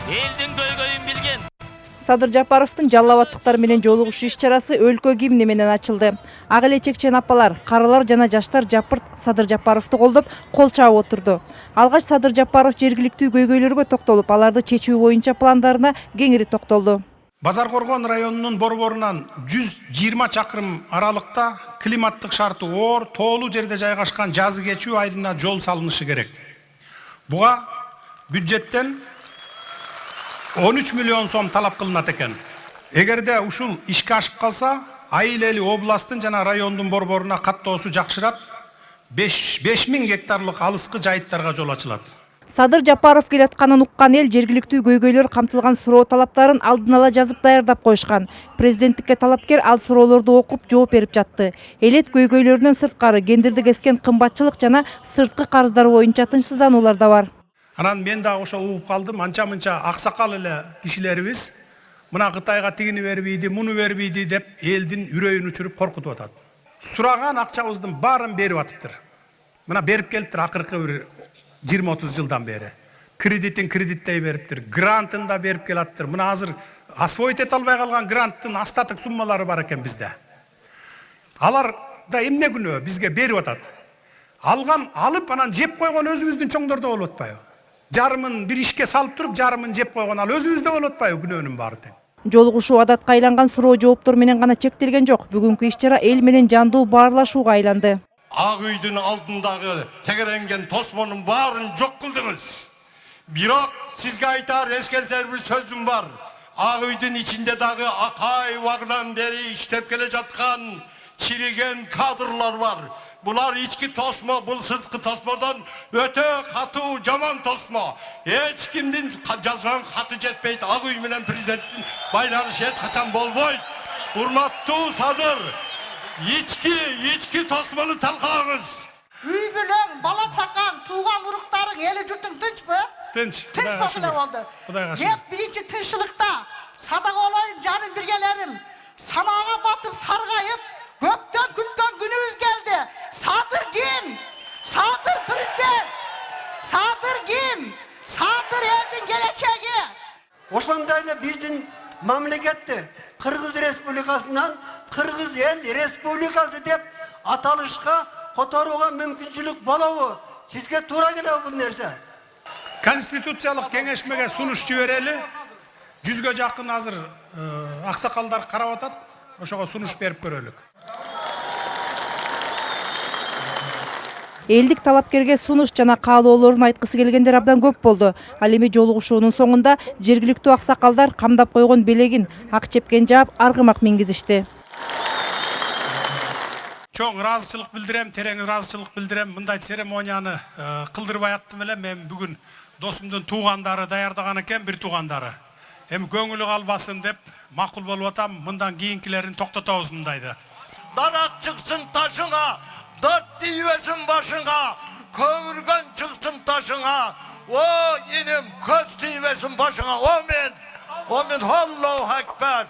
элдин көйгөйүн билген. Садыр Жапаровдун жалал абадтыктар менен жолугушуу иш-чарасы өлкө гимни менен ачылды. Ак эле чекчен апалар, карылар жана жаштар жапырт Садыр Жапаровду колдоп, кол чаап отурду. Алгач Садыр Жапаров жергиликтүү көйгөйлөргө токтолуп, аларды чечүү боюнча пландарына кеңири токтолду. Базаркоргон районунун борборунан 120 чакырым аралыкта климаттык шарты оор, тоолуу жерде жайгашкан жазы кечүү айылына жол салынышы керек. Буга бюджеттен 13 миллион сом талап кылынат экен. Эгерде ушул ишке ашып калса, айыл эли областтын жана райондун борборуна каттоосу жакшырап, 5000 гектарлык алыскы жайыттарга жол ачылат. Садыр Жапаров келатканын уккан эл жергиликтүү көйгөйлөр камтылган суроо талаптарын алдын ала жазып даярдап коюшкан. Президенттикке талапкер ал суроолорду окуп жооп берип жатты. Элет көйгөйлөрүнөн сырткары гендерди кескен кымбатчылык жана сырткы карыздар боюнча тынчсыздануулар да бар. Анан мен да ошо угуп калдым, анча-мынча аксакал эле кишилерибиз мына Кытайга тигини бербейди, муну бербейди деп элдин үрөйүн учуруп коркутуп атат. Сураган акчабыздын баарын берип атыптыр. Мына берип келиптир акыркы бир 20-30 жылдан бери. Кредитин кредиттей бериптир, грантын да берип келаттыр. Мына азыр освоить эте албай калган гранттын остаток суммалары бар экен бизде. Алар да эмне күнөө бизге берип атат. Алып анан жеп койгон өзүбүздүн чоңдордо болуп атпайбы? Жарымын бир ишке салып туруп, жарымын жеп койгон ал өзүбүздө болуп атпайбы күнөөнүн баары тең. Жолугушуу адатка айланган суроо жооптор менен гана чектелген жок. Бүгүнкү иш-чара эл менен жандуу баарлашууга айланды. Ак үйдүн алдындагы тегеренген тосмонун баарын жок кылдыңыз. Бирок сизге айтар эскертер бир сөзүм бар. Ак үйдүн ичинде дагы акай убагынан бери иштеп келе жаткан чириген кадрлар бар. Булар ички тосмо, бул сырткы тосмодон өтө катуу жаман тосмо. Эч кимдин жазган хаты жетпейт. Ак үй менен президенттин байланышы эч качан болбойт. Урматтуу Садыр, ички тосмону талкалаңыз. Үй менен бала чакаң, тууган уруктарың, эли журтуң тынчпы? Тынч. Тынч болду. Деп биринчи тынччылыкта садак болоюн жаным биргелерим. Самага батып саргайып, көптөн күттөн күнүбүз келди. Садыр ким? Садыр президент. Садыр ким? Садыр элдин келечеги. Ошондой эле биздин мамлекетти Кыргыз Республикасынан Кыргыз эл республикасы деп аталышка которууга мүмкүнчүлүк болобу? Сизге туура келеби бул нерсе? Конституциялык кеңешмеге сунуш жиберели. 100га жакын азыр аксакалдар карап атат. Ошого сунуш берип көрөлүк. Элдик талапкерге сунуш жана каалоолорун айткысы келгендер абдан көп болду. Ал эми жолугушуунун соңунда жергиликтүү аксакалдар камдап койгон белегин ак чепкен жаап аргымак мингизишти. Чоң ыраазычылык билдирем, терең ыраазычылык билдирем. Мындай церемонияны кылдырбай аттым эле. Мен бүгүн досумдун туугандары даярдаган экен, бир туугандары. Эми көңүлү калбасын деп макул болуп атам. Мындан кийинкилерин токтотобуз мындайды. Дарак чыксын ташыңа, дört тийбесин башыңа, көмүргөн чыксын ташыңа. О, иним, көз тийбесин башыңа. Омен, Аллаху акбар.